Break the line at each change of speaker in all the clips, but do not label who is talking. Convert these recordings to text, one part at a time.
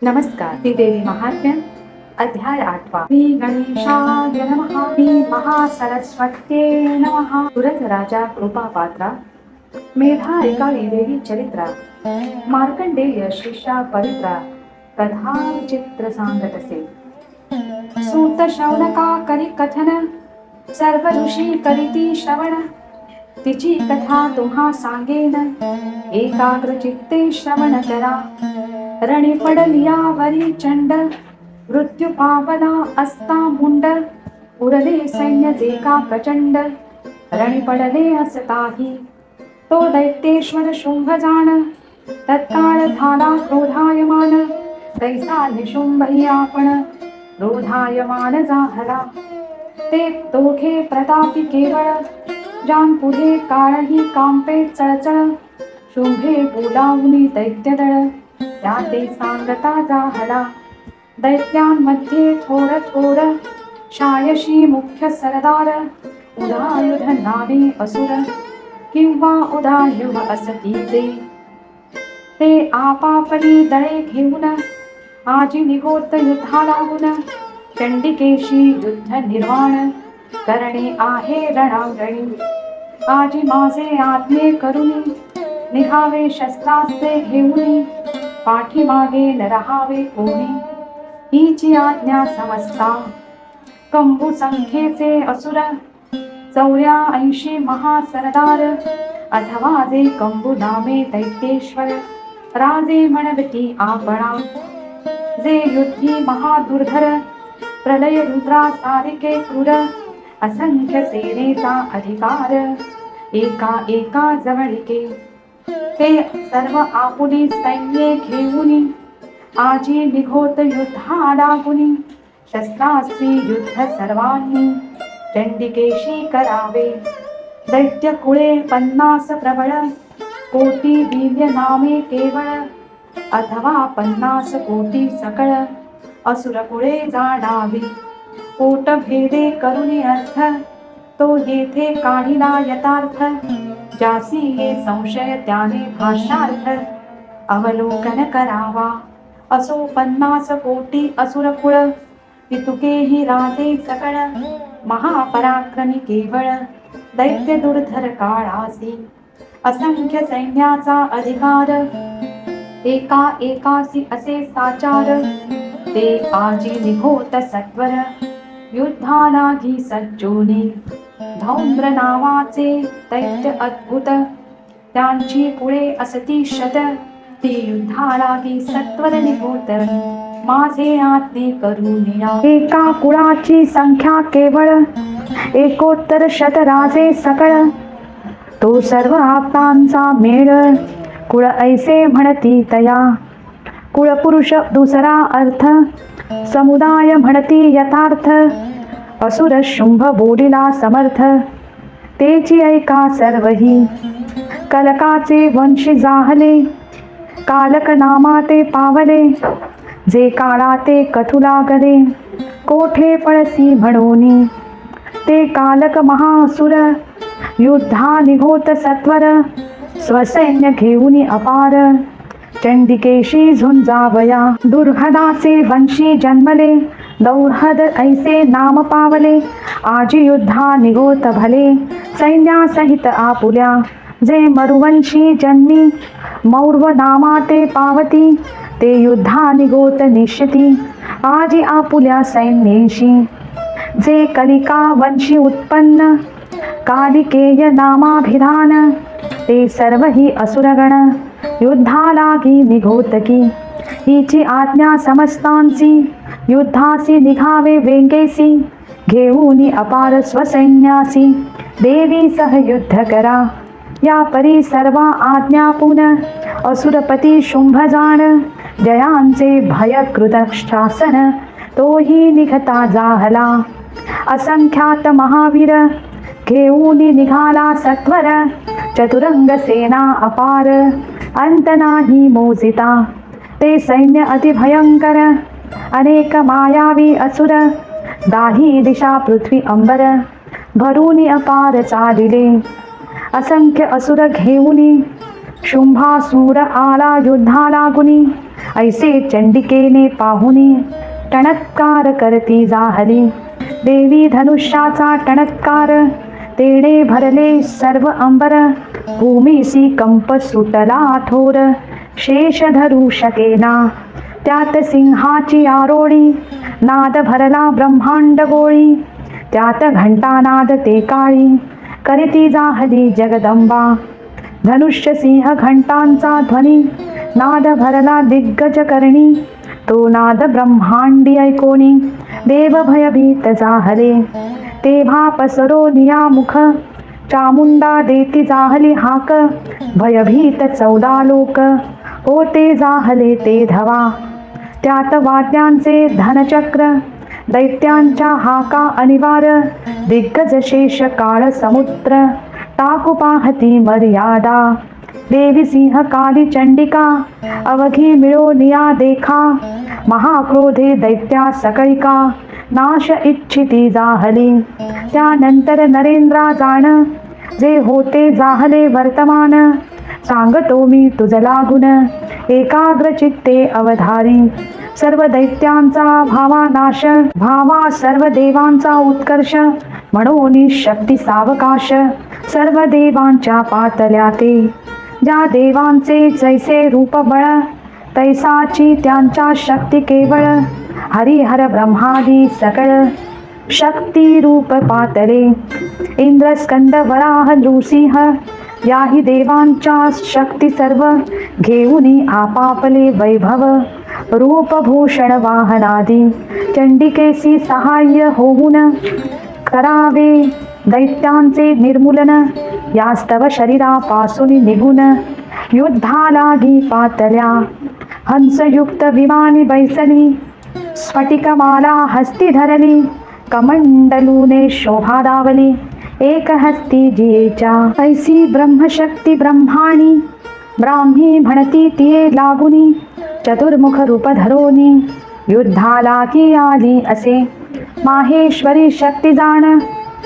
नमस्कार. श्री देवी महात्म्य अध्याय 8. श्री गणेशाय नमः. श्री महासरस्वत्ये नमः. सुरथ राजा कृपापात्रा मेधा एकावी देवी चरित्रा मार्कंडेय शिष्या पवित्रा कथा चित्र सांगतसे. सूत शौनका करी कथन सर्व ऋषी करीती श्रवण तिची कथा तुम्हा सांगेन एकाग्र चित्ते श्रवण करा. रणी पडलिया वरी चंड मृत्यू पावना असता मुंड उरले सैन्य जे का प्रचंड रणी पडले असताही तो दैत्येश्वर शुंभ जाण तत्काळ झाला क्रोधायमान तैसा निशुंभही आपण क्रोधायमान जाहला. ते दोघे प्रतापी केवळ जान पुढे काळही कांपे चळचळ शुंभे बोलावुनी दैत्यदळ त्या ते सांगता जाहला. दैत्यांमध्ये थोर थोर शायशी मुख्य सरदार उदायुध नावे असुर किंवा उदायुध असती ते आपापली दळे घेऊन आजी निघोत युद्धा लागून चंडिकेशी युद्ध निर्माण करणे आहे रणांगणी. आजी माझे आज्ञे करुनी निघावे शस्त्रास्त्रे घेऊनी पाठीमागे न रहावे कोणी हीची आज्ञा समजता. कंबू संख्येचे असुर 84 महासरदार अथवा जे कंबू नामे दैत्येश्वर राजे म्हणवती आपणा. जे युद्धी महादुर्धर प्रलय रुद्रा सारिके क्रूर असंख्य सेनेचा अधिकार एका एका जवळिके. ते सर्व आपुली सैन्ये घेऊनी आजी निघोत युद्धा लागुनी शस्त्रास्त्री युद्ध सर्वांनी चंडिकेशी करावे. दैत्य कुळे 50 प्रबळ कोटी वीर्य नामे केवळ अथवा 50 कोटी सकळ असुर कुळे जाणावी. पोट भेदे करुणी अर्थ तो येथे काढिला यथार्थ ज्यासी हे संशय त्याने भाषार्थ अवलोकन करावा. असो 50 कोटी असुर कुळ पितुकेही राजे सकळ महापराक्रमी केवळ दैत्य दुर्धर काळासी असंख्य सैन्याचा अधिकार एका एकासी असे साचार. ते आजी निघोत सत्वर युद्धालागी सज्जोनी धौम्र नावाचे दैत्य अद्भुत त्यांची कुळे असती शत ती युद्धालागी सत्वर निघोत माझे आज्ञे करुनिया. एका कुळाची संख्या केवळ 71 राजे सकळ तो सर्व आपतांचा मेळ कुळ ऐसे म्हणती तया. कुळपुरुष दुसरा अर्थ समुदाय म्हणती यथार्थ असुर शुंभ बोलिला समर्थ तेची ऐका सर्वही. कलकाचे वंशी जाहले कालक नामा ते पावले जे काळा ते कथू लागले कोठे पळसी म्हणूनी. ते कालक महासुर युद्धा निघोत सत्वर स्वसैन्य घेऊनी अपार चंडिकेशी झुंजावया. दुर्हदाचे वंशी जन्मले दौर्हद ऐसे नाम पावले आजी युद्धा निघोत भले सैन्यासहित आपुल्या. जे मरुवंशी जन्मी मौर्व नामा ते पावती ते युद्धा निघोत निश्चिती आजी आपुल्या सैन्येशी. जे कलिका वंशी उत्पन्न कालिकेय नामाभिधान ते सर्वही असुरगण युद्धालागी निघोतकी. हिची आज्ञा समस्तांची युद्धासी निघावे वेंगेसी घेऊनी अपार स्वसैन्यासी देवी सह युद्ध करा. या परी सर्वा आज्ञापून असुरपती शुंभ जाण जयांचे भयकृत शासन तोही निघता जाहला. असंख्यात महावीर घेऊनी निघाला सत्वर चतुरंग सेना अपार अंत नाही मोजिता. ते सैन्य अतिभयंकर अनेक मायावी असुर दाही दिशा पृथ्वी अंबर भरूनी अपार चालिले. असंख्य असुर घेऊनी शुंभासूर आला युद्धाला गुणी, ऐसे चंडिकेने पाहुनी टणत्कार करती जाहली. देवी धनुष्याचा टणत्कार, तेणे भरले सर्व अंबर. भूमीसी कंप सुटला थोर, शेष धरू शकेना. त्यात सिंहाची आरोळी, नाद भरला ब्रह्मांड गोळी. त्यात घंटानाद ते काळी, करीती जाहली जगदंबा. धनुष्य सिंह घंटांचा ध्वनी, नाद भरला दिग्गज करणी. तो नाद ब्रह्मांडी ऐकोनी, देव भयभीत जाहले. तेव्हा पसरो नियामुख, चामुंडा देती जाहली हाक. भयभीत 14 लोक, होते जाहले ते धावा. त्यात वाद्यांचे धनचक्र, दैत्यांच्या हाका अनिवार. दिग्गज शेष काळ समुद्र, टाकू पाहती मर्यादा. देवी सिंह काली चंडिका, अवघी मिळो निया देखा. महाक्रोधे दैत्या सकळिका, नाश इच्छिती जाहली. त्यानंतर नरेंद्रा जाण, जे होते जाहले वर्तमान. सांगतो मी तुझ लागून, एकाग्र चित्ते अवधारी. सर्व दैत्यांचा भावा नाश, भावा सर्व देवांचा उत्कर्ष. म्हणून शक्ती सावकाश, सर्व देवांच्या पातल्या ते. ज्या देवांचे जैसे रूप बळ, तैसाची त्यांच्या शक्ती केवळ. हरिहर ब्रह्मादी सकळ, शक्ती रूप पातले. इंद्र स्कंद वराह नृसिंह, याही देवांच्या शक्ती सर्व. घेऊनी आपापले वैभव, रूपभूषण वाहनादी. चंडिकेसी सहाय्य होऊन, करावे दैत्यांचे निर्मूलन. यास्तव शरीरापासून निघून, युद्धालागी पातल्या. हंसयुक्त विमानी बैसली, स्फटिकमाला हस्ती धरली. कमंडलूने शोभा दावली, एक हस्ती जियेच्या. ऐसी ब्रह्मशक्ती ब्रह्माणी, ब्राह्मी म्हणती तिये लागुनी. चतुर्मुख रूप धरोनी, युद्धाला की आली असे. माहेश्वरी शक्ती जाण,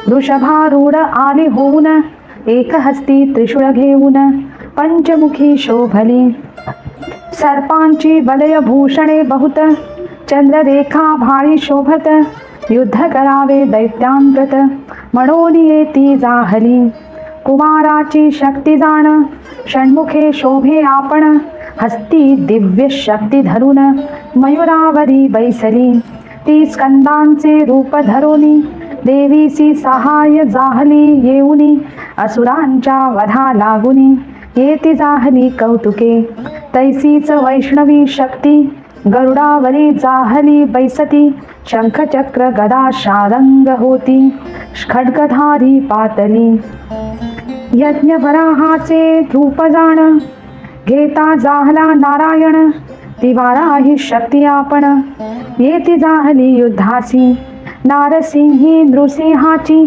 वृषभारूढ आली होऊन. एक हस्ती त्रिशूळ घेऊन, पंचमुखी शोभली. सर्पांची वलय भूषणे बहुत, चंद्ररेखा भाळी शोभत. युद्ध करावे दैत्यांप्रत, म्हणून येती जाहली. कुमाराची शक्ती जाण, षण्मुखे शोभे आपण. हस्ती दिव्य शक्ती धरून, मयुरावरी बैसली. ती स्कंदांचे रूप धरोनी, देवीसी सहाय्य जाहली येऊनी. असुरांच्या वधा लागुनी, येती जाहली कौतुके. तैसीच वैष्णवी शक्ती, गरुडावरी जाहली बैसती. शंखचक्र गदा शारंग होती, खड्गधारी पातली. यज्ञ वराहाचे रूप जाण, घेता जाहला नारायण. तिवारा ही शक्ती आपण, येती जाहली युद्धासी. नारसिंही नृसिंहाची,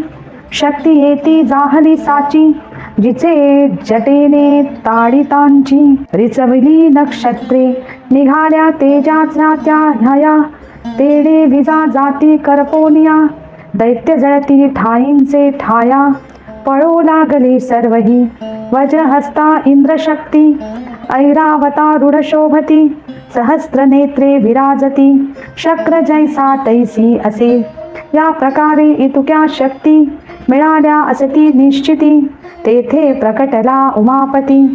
शक्ती येती जाहली साची. जिचे जटेने ताडितांची, रिचविली नक्षत्रे. निघाल्या तेजाचा त्या ह्या, तेडे विजा जाती करपोनिया. दैत्य जळती ठाईंचे ठाया, पळो लागले सर्वही. वज्रहस्ता इंद्रशक्ती, ऐरावतारूढ शोभती. सहस्त्र नेत्रे विराजती, शक्र जैसा तैसी असे. या प्रकारे इतुक्या शक्ती, मिळाल्या असती निश्चिती. तेथे प्रकटला उमापती,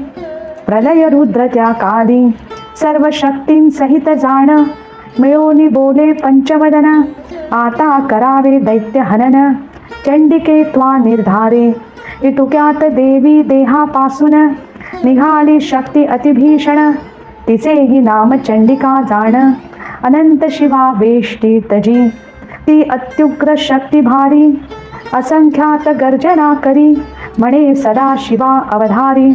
प्रलय रुद्र त्या काली. सर्व शक्तींसहित जाण, मिळून बोले पंचवदन. आता करावे दैत्य हनन, चंडिके त्वा निर्धारे. इतुक्यात देवी देहापासून, निघाली शक्ती अतिभीषण. तिचेही नाम चंडिका जाण, अनंत शिवा वेष्टी तजी. ती अत्युग्र शक्ती भारी, असंख्यात गर्जना करी. म्हणे सदा शिवा अवधारी,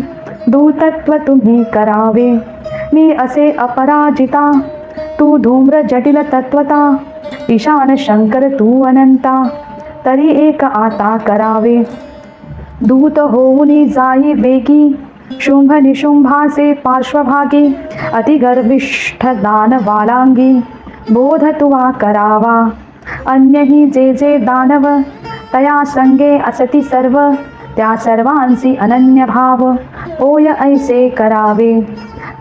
दूतत्व तुम्ही करावे. मी असे अपराजिता, तू धूम्र जटिल तत्वता. ईशान शंकर तू अनंता, तरी एक आता करावे. दूत होऊनी जाई वेगी, शुंभ निशुंभासे पार्श्वभागी. अतिगर्विष्ठ दानवालांगी, बोध तुवा करावा. अन्यही जे जे दानव, तया संगे असती सर्व. त्या सर्वांसी अनन्य भाव होय ऐसे करावे.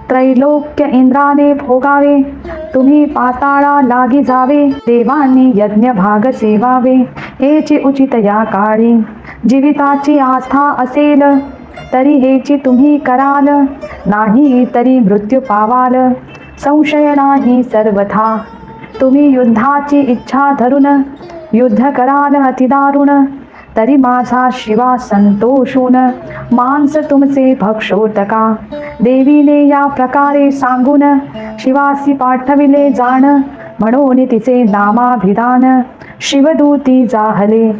त्रैलोक्य इंद्राने भोगावे, तुम्ही पाताळा लागी जावे. देवांनी यज्ञ भाग सेवावे, हेची उचित या काळी. जीविताची आस्था असेल तरी हेची तुम्ही कराल, नाही तरी मृत्यू पावाल. संशय नाही सर्वथा, तुम्ही युद्धाची इच्छा धरून युद्ध कराल अतिदारुण. तरी माझा शिवा संतोषून मांस तुमचे भक्षोतका. देवीने या प्रकारे सांगून शिवासी पाठविले जाण, म्हणून तिचे नामाभिधान शिवदूती जाहले.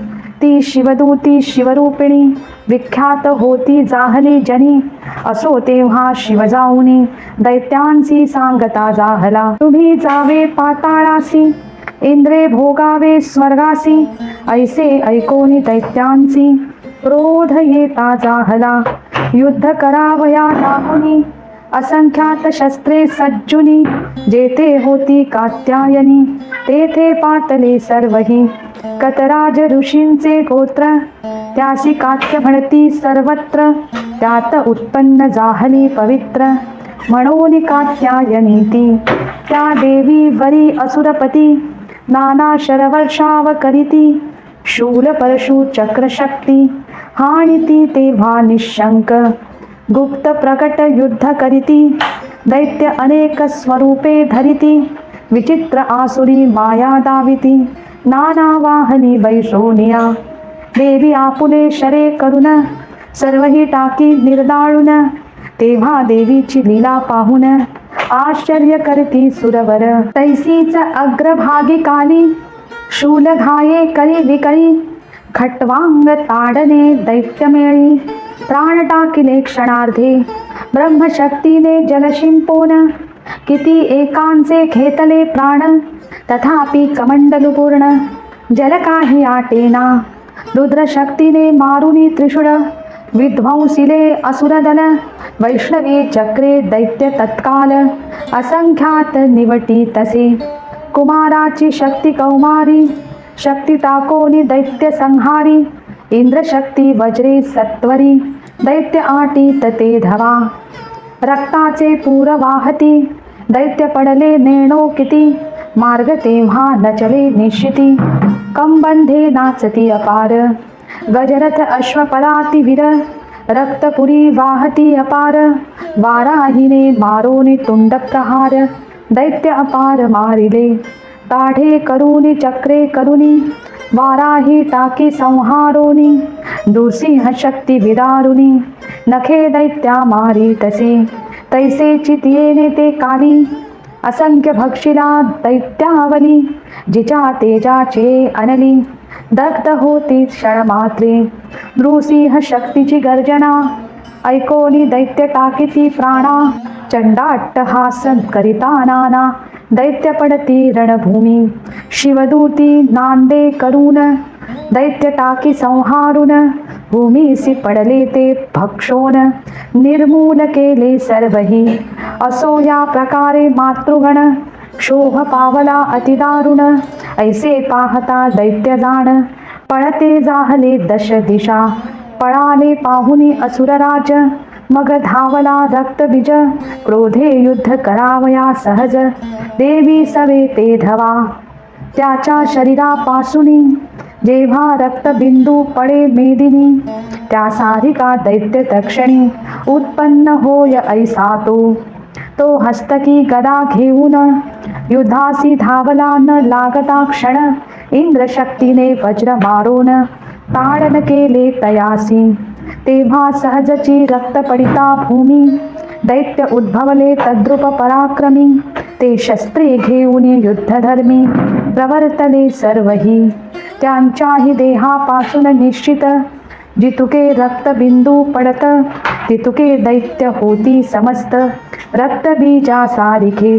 ती शिवदूती शिवरूपिणी विख्यात होती जाहली जनी. असो तेव्हा शिव जाऊनी दैत्यांसी सांगता जाहला. तुम्ही जावे पाताळासी, इंद्रे भोगावे स्वर्गासी. ऐसे ऐकोनी दैत्यांसी क्रोध येता जाहला. युद्ध करावया लाहुनी असंख्यात शस्त्रे सज्जुनी. जेथे होती कात्यायनी तेथे पातले सर्वही. कतराज ऋषींचे गोत्र त्यासी कात्य म्हणती सर्वत्र. त्यात उत्पन्न जाहली पवित्र, म्हणून कात्यायनी ती. त्या देवी वरी असुरपती नाना शरवर्षाव करीती. शूल परशु चक्र शक्ती हाणिती तेव्हा निशंक. गुप्त प्रकट युद्ध करीती, दैत्य अनेक स्वरूपे धरिती. विचित्र आसुरी माया दाविती, नाना वाहनी वैशोनिया. देवी आपुले शरे करून सर्वही टाकी निर्दाळून. तेव्हा देवीची लीला पाहून आश्चर्य करती सुरवर. तैसीच अग्रभागी काली शूल घाये करी विकळी. खट्वांग ताडने दैत्यमेळी, प्राण टाकिले क्षणार्धे. ब्रह्मशक्तीने जल शिंपोन किती एकांचे घेतले प्राण. तथापि कमंडलू पूर्ण जल काही आटेना. रुद्रशक्तीने मारुनी त्रिशूळ विध्वंसिले असुरदल. वैष्णवी चक्रे दैत्य तत्काल असंख्यात निवटी तसे. कुमाराची शक्ती कौमारी शक्ती टाकोनी दैत्य संहारी. इंद्रशक्ती वज्रे सत्वरी दैत्य आटीत ते धवा. रक्ताचे पूर वाहती दैत्य पडले नेणो किती. मार्ग तेव्हा नचले निश्चिती, कंबंधे नाचती अपार. गजरथ अश्वपलाती वीर रक्तपुरी वाहती अपार. वाराहीने मारोनी तुंड प्रहार, दैत्य अपार मारिले. ताढे करुनी चक्रे करुनी वाराही टाकी संहारोनी. दुसिंह शक्ती विदारुनी नखे दैत्या मारी तसे. तैसे चितियेने ते काली असंख्य भक्षिला दैत्यावली. जिच्या तेजाचे अनली दग्ध होती क्षणमात्रे. नृसिंह शक्तीची गर्जना ऐकोनी दैत्य टाकीती प्राणा. चंडाट्टहास करिता नाना दैत्य पडती रणभूमी. शिवदूती नांदे करून दैत्य टाकी संहारून. भूमीसी पडले ते भक्षोन निर्मूल केले सर्वही. असो या प्रकारे मातृगण क्षोभ पावला अतिदारुण. ऐसे पाहता दैत्य जाण पळते जाहले दश दिशा. पळाले पाहुनी असुरराज मग धावला रक्तबीज. क्रोधे युद्ध करावया सहज देवी सवे ते धवा. त्याच्या शरीरापासूनी जेव्हा रक्तबिंदू पडे मेदिनी. त्या सारिका दैत्य तक्षणी उत्पन्न होय ऐसा तो. तो हस्तकी गदा घेऊन युद्धासी धावला न लागता क्षण. इंद्रशक्तीने वज्र मारोन ताडन केले तयासी. तेव्हा सहजची रक्त पडिता भूमी. दैत्य उद्भवले तद्रुप पराक्रमी. ते शस्त्रे घेऊन युद्धधर्मी प्रवर्तले सर्वही. त्यांच्याही देहापासून निश्चित जितुके रक्तबिंदू पडत तितुके दैत्य होती समस्त. रक्तबीजा सारिखे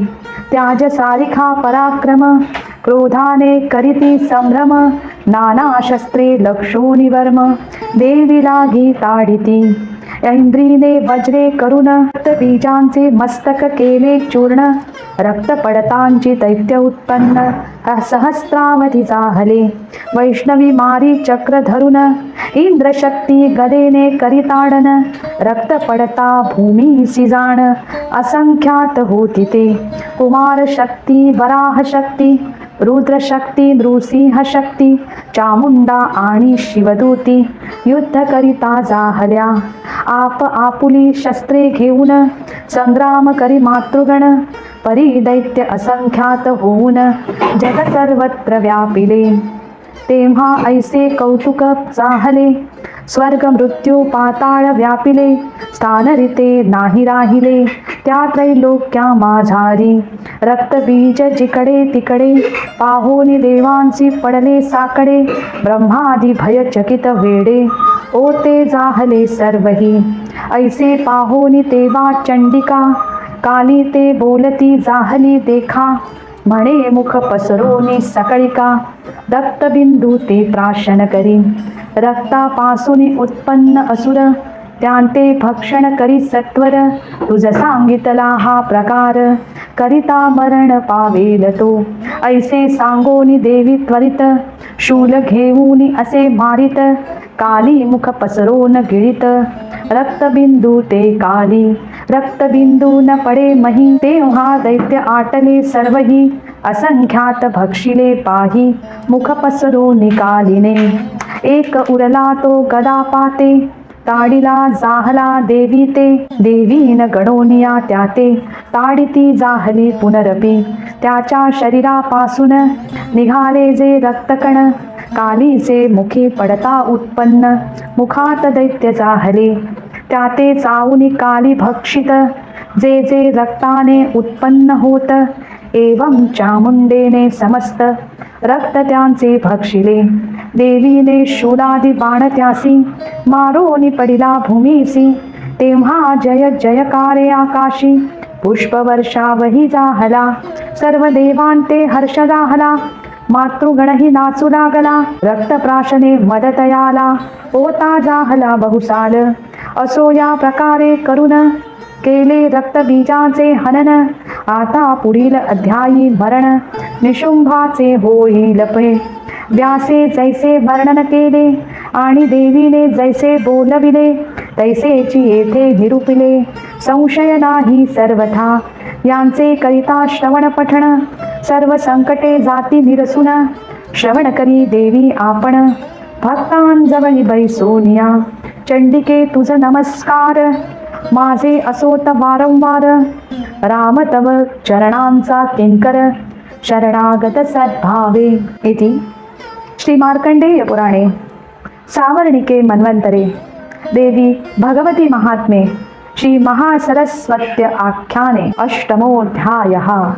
त्याज सारिखा पराक्रम. क्रोधाने करीती संभ्रम नाना शस्त्रे लक्षोनी वर्म. देवी लागी ताडिती इंद्रीने वज्रे करून रक्तबीजांचे मस्तक केले चूर्ण. रक्त पडतांची दैत्य उत्पन्न सहस्रावधी जाहले. वैष्णवी मारी चक्र धरून इंद्रशक्ती गदेने करिताडन. रक्त पडता भूमीसी जाण असंख्यात होती ते. कुमार शक्ती, वराह शक्ती, रुद्र शक्ती, नृसिंह शक्ती, चामुंडा आणि शिवदूती युद्ध करिता जाहल्या. आप आपुली शस्त्रे घेऊन संग्राम करी मातृगण. परी दैत्य असंख्यात होऊन जग सर्वत्र व्यापिले. तेव्हा ऐसे कौतुक जाहले. स्वर्ग मृत्यू पाताळ व्यापिले. स्थानरिते नाही राहिले त्या त्रैलोक्या माझारी. रक्तबीज जिकडे तिकडे पाहोनी देवांची पडले साकडे. ब्रह्मादी भयचकित वेडे ओते जाहले सर्वही. ऐसे पाहोनी तेव्हा चंडिका काली ते बोलती जाहली देखा. म्हणे मुख पसरोनी सकळिका रक्तबिंदू ते प्राशन करी. रक्तापासून उत्पन्न असुर त्यांते भक्षण करी सत्वर. तुझ सांगितला हा प्रकार करिता मरण पावेल तो. ऐसे सांगोनी देवी त्वरित शूल घेऊनी असे मारित. काली मुख पसरोन गिळित रक्तबिंदू ते काली. रक्तबिंदू न पडे मही तेव्हा दैत्य आटले सर्वही. असंख्यात भक्षिले पाही मुख पसरोनी कालीने. एक उरला तो गदा पाते ताडिला जाहला देवी ते. देवीन गणोनिया त्याते ताडिती जाहली पुनरपी. त्याच्या शरीरापासून निघाले जे रक्तकण कालीचे मुखी पडता उत्पन्न. मुखात दैत्य जाहले त्याते चावूनी काली भक्षित. जे जे रक्ताने उत्पन्न होत एवं चामुंडेने समस्त रक्त त्यांचे भक्षिले. देवीने शूलादी बाण त्यासी मारोनी पडिला भूमीसी. तेव्हा जय जयकारे आकाशी पुष्पवर्षावही जाहला. सर्व देवांते हर्ष जाहला. मातृगणही नाचू लागला. रक्तप्राशने मदतयाला होता जाहला बहुसाल. असो या प्रकारे करून केले रक्तबीजाचे हनन. आता पुढील अध्यायी मरण निशुंभाचे होईल पै. व्यासे जैसे वर्णन केले आणि देवीने जैसे बोलविले तैसेची येथे निरूपिले. संशय नाही सर्वथा यांचे करिता श्रवण पठण. सर्व संकटे जाती निरसून श्रवण करी देवी आपण. भक्तांजवळी बैसोनिया चंडिके तुझ नमस्कार. माझे असोत वारंवार राम तव चरणांचा किंकर. शरणागत सद्भावे. इति श्री मार्कंडेय पुराणे सावर्णिके मन्वंतरे देवी भगवती महात्म्ये श्री महासरस्वत्य आख्याने अष्टमोऽध्यायः.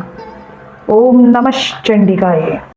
ओम नमः चंडिकाय.